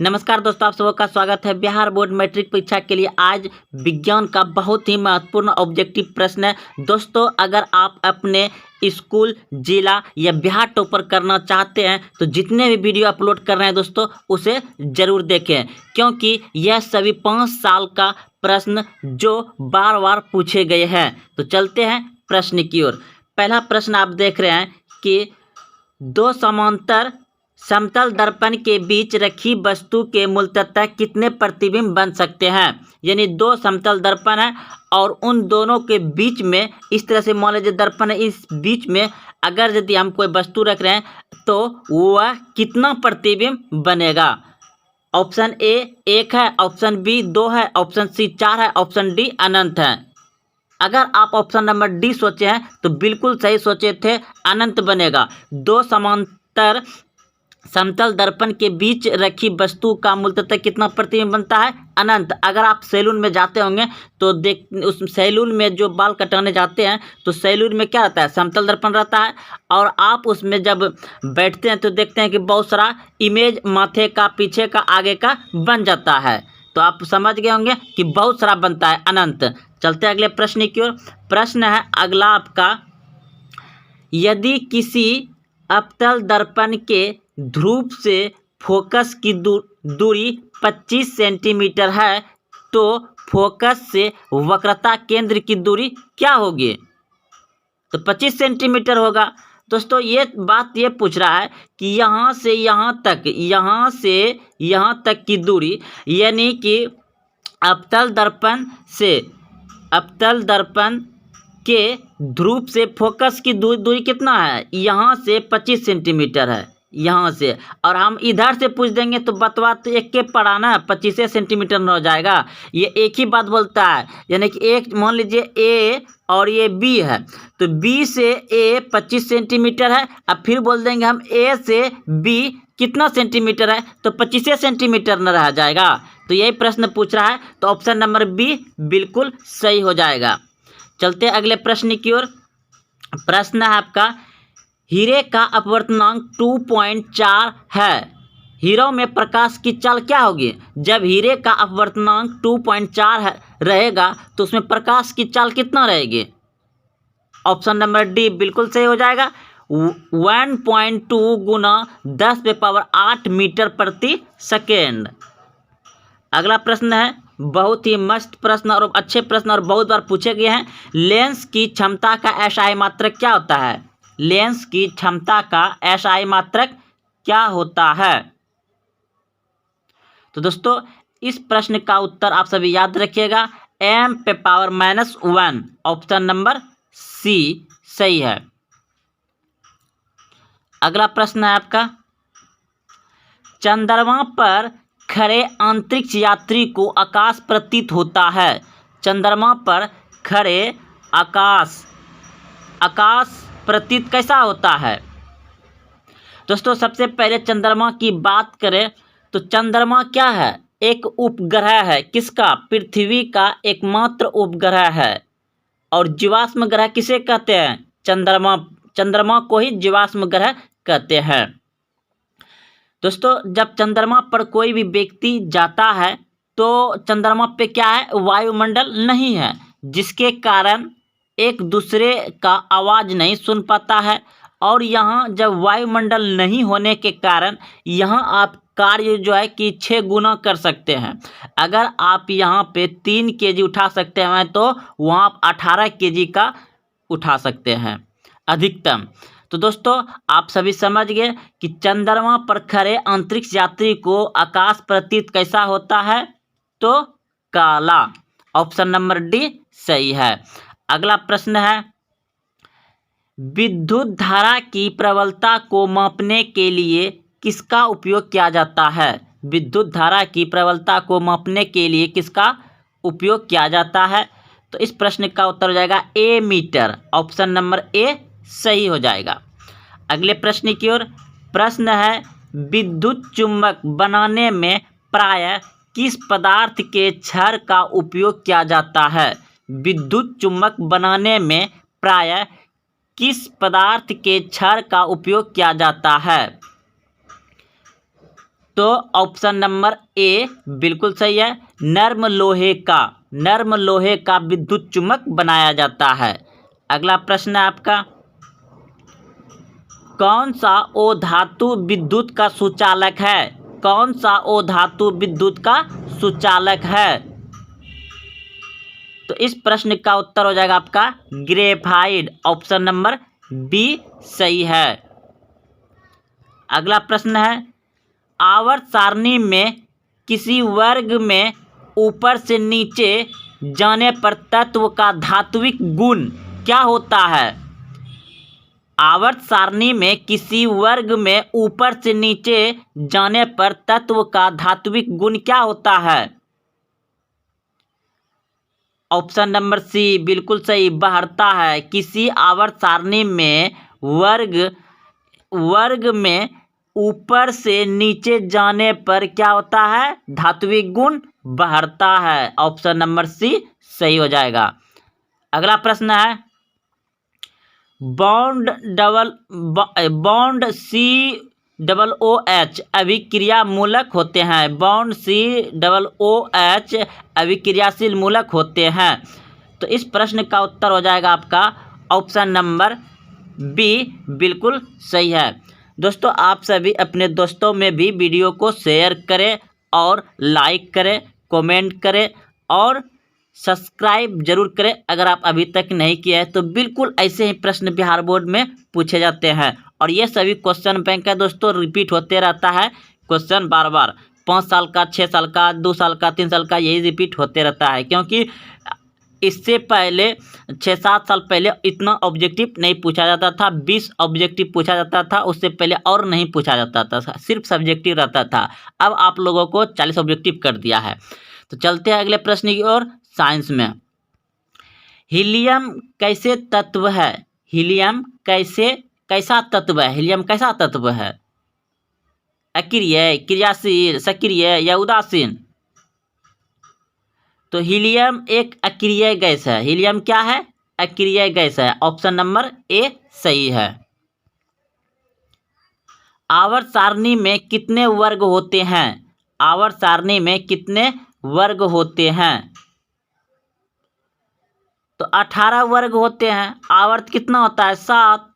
नमस्कार दोस्तों, आप सबका स्वागत है। बिहार बोर्ड मैट्रिक परीक्षा के लिए आज विज्ञान का बहुत ही महत्वपूर्ण ऑब्जेक्टिव प्रश्न है। दोस्तों, अगर आप अपने स्कूल, जिला या बिहार टॉपर करना चाहते हैं तो जितने भी वीडियो अपलोड कर रहे हैं दोस्तों, उसे ज़रूर देखें, क्योंकि यह सभी 5 साल का प्रश्न जो बार बार पूछे गए हैं। तो चलते हैं प्रश्न की ओर। पहला प्रश्न आप देख रहे हैं कि दो समांतर समतल दर्पण के बीच रखी वस्तु के मूलतः कितने प्रतिबिंब बन सकते हैं। यानी दो समतल दर्पण है और उन दोनों के बीच में इस तरह से मान लीजिए दर्पण है, इस बीच में अगर यदि हम कोई वस्तु रख रहे हैं तो वह कितना प्रतिबिंब बनेगा। ऑप्शन ए 1 है, ऑप्शन बी 2 है, ऑप्शन सी 4 है, ऑप्शन डी अनंत है। अगर आप ऑप्शन नंबर डी सोचे हैं तो बिल्कुल सही सोचे थे, अनंत बनेगा। दो समांतर समतल दर्पण के बीच रखी वस्तु का मूलतः कितना प्रतिबिंब बनता है, अनंत। अगर आप सैलून में जाते होंगे तो उस सैलून में जो बाल कटाने जाते हैं तो सैलून में क्या रहता है, समतल दर्पण रहता है। और आप उसमें जब बैठते हैं तो देखते हैं कि बहुत सारा इमेज माथे का, पीछे का, आगे का बन जाता है। तो आप समझ गए होंगे कि बहुत सारा बनता है, अनंत। चलते हैं अगले प्रश्न की ओर। प्रश्न है अगला आपका, यदि किसी अवतल दर्पण के ध्रुव से फोकस की दूरी 25 सेंटीमीटर है तो फोकस से वक्रता केंद्र की दूरी क्या होगी। तो 25 सेंटीमीटर होगा। दोस्तों, ये बात ये पूछ रहा है कि यहाँ से यहाँ तक, यहाँ से यहाँ तक की दूरी, यानी कि अवतल दर्पण के ध्रुव से फोकस की दूरी कितना है, यहाँ से 25 सेंटीमीटर है, यहाँ से। और हम इधर से पूछ देंगे तो बतवा तो एक के पढ़ाना 25 सेंटीमीटर न हो जाएगा। ये एक ही बात बोलता है, यानी कि एक मान लीजिए ए और ये बी है तो बी से ए 25 सेंटीमीटर है। अब फिर बोल देंगे हम ए से बी कितना सेंटीमीटर है तो 25 सेंटीमीटर न रह जाएगा। तो यही प्रश्न पूछ रहा है, तो ऑप्शन नंबर बी बिल्कुल सही हो जाएगा। चलते अगले प्रश्न की ओर। प्रश्न है आपका, हीरे का अपवर्तनांक 2.4 है। हीरो में प्रकाश की चाल क्या होगी। जब हीरे का अपवर्तनांक 2.4 रहेगा तो उसमें प्रकाश की चाल कितना रहेगी। ऑप्शन नंबर डी बिल्कुल सही हो जाएगा, 1.2 गुना 10⁸ मीटर प्रति सेकेंड। अगला प्रश्न है बहुत ही मस्त प्रश्न और अच्छे प्रश्न और बहुत बार पूछे गए हैं। लेंस की क्षमता का एसआई मात्रक क्या होता है। लेंस की क्षमता का एसआई मात्रक क्या होता है। तो दोस्तों, इस प्रश्न का उत्तर आप सभी याद रखिएगा, m⁻⁻1। ऑप्शन नंबर सी सही है। अगला प्रश्न है आपका, चंद्रमा पर खड़े अंतरिक्ष यात्री को आकाश प्रतीत होता है। चंद्रमा पर खड़े आकाश प्रतीत कैसा होता है। दोस्तों, सबसे पहले चंद्रमा की बात करें तो चंद्रमा क्या है, एक उपग्रह है। किसका, पृथ्वी का एकमात्र उपग्रह है। और जीवाश्म ग्रह किसे कहते हैं, चंद्रमा को ही जीवाश्म ग्रह कहते हैं। दोस्तों, जब चंद्रमा पर कोई भी व्यक्ति जाता है तो चंद्रमा पे क्या है, वायुमंडल नहीं है, जिसके कारण एक दूसरे का आवाज़ नहीं सुन पाता है। और यहाँ जब वायुमंडल नहीं होने के कारण यहाँ आप कार्य जो है कि 6 गुना कर सकते हैं। अगर आप यहाँ पे 3 केजी उठा सकते हैं तो वहाँ आप 18 केजी का उठा सकते हैं अधिकतम। तो दोस्तों, आप सभी समझ गए कि चंद्रमा पर खड़े अंतरिक्ष यात्री को आकाश प्रतीत कैसा होता है, तो काला। ऑप्शन नंबर डी सही है। अगला प्रश्न है, विद्युत धारा की प्रबलता को मापने के लिए किसका उपयोग किया जाता है। विद्युत धारा की प्रबलता को मापने के लिए किसका उपयोग किया जाता है। तो इस प्रश्न का उत्तर हो जाएगा ए मीटर। ऑप्शन नंबर ए सही हो जाएगा। अगले प्रश्न की ओर। प्रश्न है, विद्युत चुम्बक बनाने में प्रायः किस पदार्थ के क्षार का उपयोग किया जाता है। विद्युत चुम्बक बनाने में प्रायः किस पदार्थ के क्षार का उपयोग किया जाता है। तो ऑप्शन नंबर ए बिल्कुल सही है। नर्म लोहे का विद्युत चुम्बक बनाया जाता है। अगला प्रश्न है आपका, कौन सा ओ धातु विद्युत का सुचालक है? कौन सा ओ धातु विद्युत का सुचालक है? तो इस प्रश्न का उत्तर हो जाएगा आपका ग्रेफाइट। ऑप्शन नंबर बी सही है। अगला प्रश्न है, आवर्त सारणी में किसी वर्ग में ऊपर से नीचे जाने पर तत्व का धात्विक गुण क्या होता है? आवर्त सारणी में किसी वर्ग में ऊपर से नीचे जाने पर तत्व का धात्विक गुण क्या होता है? ऑप्शन नंबर सी बिल्कुल सही, बढ़ता है। किसी आवर्त सारणी में वर्ग में ऊपर से नीचे जाने पर क्या होता है? धात्विक गुण बढ़ता है। ऑप्शन नंबर सी सही हो जाएगा। अगला प्रश्न है, बॉन्ड COOH अभिक्रिया मूलक होते हैं। बॉन्ड COOH अभिक्रियाशील मूलक होते हैं। तो इस प्रश्न का उत्तर हो जाएगा आपका ऑप्शन नंबर बी बिल्कुल सही है। दोस्तों, आप सभी अपने दोस्तों में भी वीडियो को शेयर करें और लाइक करें, कमेंट करें और सब्सक्राइब जरूर करें अगर आप अभी तक नहीं किए हैं। तो बिल्कुल ऐसे ही प्रश्न बिहार बोर्ड में पूछे जाते हैं और ये सभी क्वेश्चन बैंक है दोस्तों, रिपीट होते रहता है क्वेश्चन बार बार। 5 साल का, 6 साल का, 2 साल का, 3 साल का, यही रिपीट होते रहता है। क्योंकि इससे पहले 6-7 साल पहले इतना ऑब्जेक्टिव नहीं पूछा जाता था। 20 ऑब्जेक्टिव पूछा जाता था, उससे पहले और नहीं पूछा जाता था, सिर्फ सब्जेक्टिव रहता था। अब आप लोगों को 40 ऑब्जेक्टिव कर दिया है। तो चलते हैं अगले प्रश्न की ओर। साइंस में हीलियम कैसे तत्व है? हीलियम कैसा तत्व है? हीलियम कैसा तत्व है? अक्रिय, क्रियाशील, सक्रिय या उदासीन? तो हीलियम एक अक्रिय गैस है। हीलियम क्या है? अक्रिय गैस है। ऑप्शन नंबर ए सही है। आवर्त सारणी में कितने वर्ग होते हैं? आवर्त सारणी में कितने वर्ग होते हैं? तो 18 वर्ग होते हैं। आवर्त कितना होता है? 7।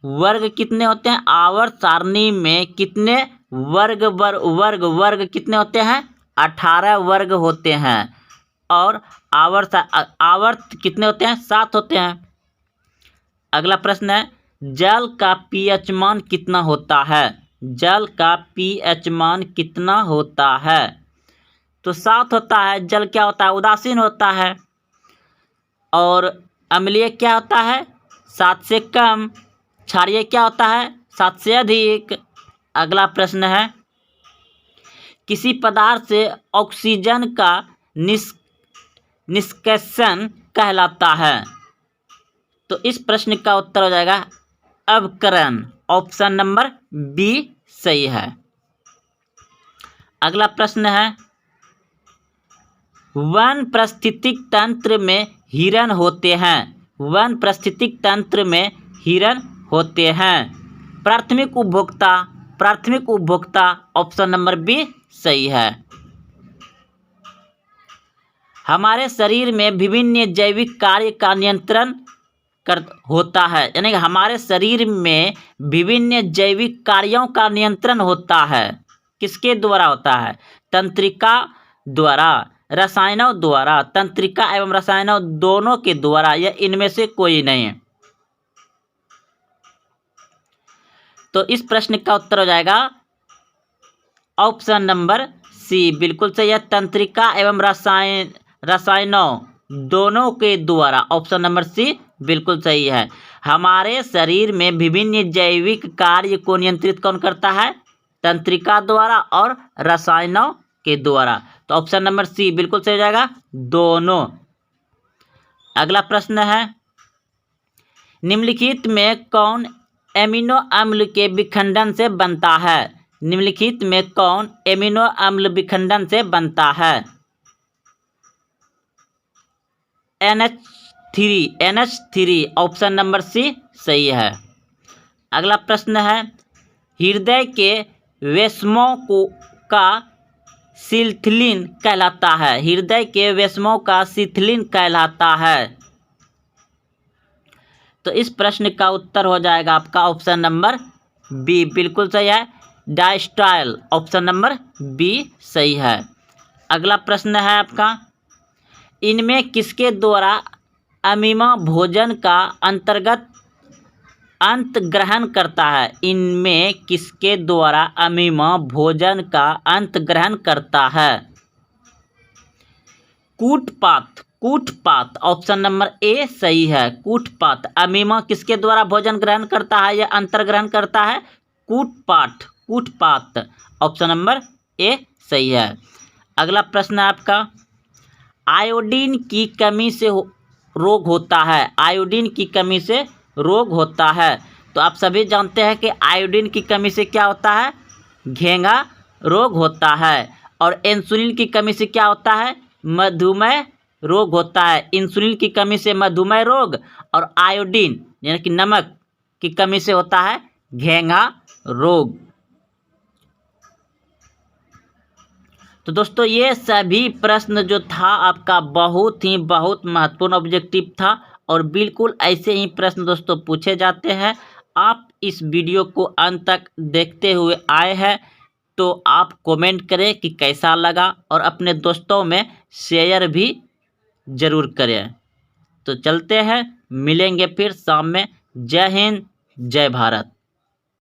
वर्ग कितने होते हैं? आवर्त सारणी में कितने वर्ग कितने होते हैं? 18 वर्ग होते हैं। और आवर्त कितने होते हैं? 7 होते हैं। अगला प्रश्न है, जल का pH मान कितना होता है? जल का pH मान कितना होता है? तो 7 होता है। जल क्या होता है? उदासीन होता है। और अम्लीय क्या होता है? 7 से कम। क्षारीय क्या होता है? 7 से अधिक। अगला प्रश्न है, किसी पदार्थ से ऑक्सीजन का निष्कर्षण कहलाता है? तो इस प्रश्न का उत्तर हो जाएगा अवकरण। ऑप्शन नंबर बी सही है। अगला प्रश्न है, वन पारिस्थितिक तंत्र में हिरण होते हैं। वन पारिस्थितिक तंत्र में हिरण होते हैं। प्राथमिक उपभोक्ता। ऑप्शन नंबर बी सही है। हमारे शरीर में विभिन्न जैविक कार्य का नियंत्रण होता है। यानी कि हमारे शरीर में विभिन्न जैविक कार्यों का नियंत्रण होता है। किसके द्वारा होता है? तंत्रिका द्वारा, रसायनों द्वारा। तंत्रिका एवं रसायनों दोनों के द्वारा, या इनमें से कोई नहीं। तो इस प्रश्न का उत्तर हो जाएगा ऑप्शन नंबर सी बिल्कुल सही है। तंत्रिका एवं रसायनों दोनों के द्वारा। ऑप्शन नंबर सी बिल्कुल सही है। हमारे शरीर में विभिन्न जैविक कार्य को नियंत्रित कौन करता है? तंत्रिका द्वारा और रसायनों के द्वारा। तो ऑप्शन नंबर सी बिल्कुल सही हो जाएगा, दोनों। अगला प्रश्न है, निम्नलिखित में कौन एमिनो अम्ल के विखंडन से बनता है? निम्नलिखित में कौन एमिनो अम्ल विखंडन से बनता है? NH3। ऑप्शन नंबर सी सही है। अगला प्रश्न है, हृदय के वेस्मों को का शिथिलीन कहलाता है? हृदय के वेस्मों का शिथिलीन कहलाता है। तो इस प्रश्न का उत्तर हो जाएगा आपका ऑप्शन नंबर बी, बिल्कुल सही है, डायस्ट्रायल। ऑप्शन नंबर बी सही है। अगला प्रश्न है आपका, इनमें किसके द्वारा अमीमा भोजन का अंत ग्रहण करता है? इनमें किसके द्वारा अमीमा भोजन का अंत ग्रहण करता है? कूटपाथ, कूटपाथ। ऑप्शन नंबर ए सही है, कूटपाथ। अमीमा किसके द्वारा भोजन ग्रहण करता है या अंतर ग्रहण करता है? कूटपाथ, कूटपाथ। ऑप्शन नंबर ए सही है। अगला प्रश्न है आपका, आयोडीन की कमी से रोग होता है? आयोडीन की कमी से रोग होता है। तो आप सभी जानते हैं कि आयोडीन की कमी से क्या होता है? घेंघा रोग होता है। और इंसुलिन की कमी से क्या होता है? मधुमेह रोग होता है। इंसुलिन की कमी से मधुमेह रोग, और आयोडीन यानी कि नमक की कमी से होता है घेंघा रोग। तो दोस्तों ये सभी प्रश्न जो था आपका बहुत महत्वपूर्ण ऑब्जेक्टिव था, और बिल्कुल ऐसे ही प्रश्न दोस्तों पूछे जाते हैं। आप इस वीडियो को अंत तक देखते हुए आए हैं तो आप कमेंट करें कि कैसा लगा, और अपने दोस्तों में शेयर भी ज़रूर करें। तो चलते हैं, मिलेंगे फिर शाम में। जय हिंद, जय भारत।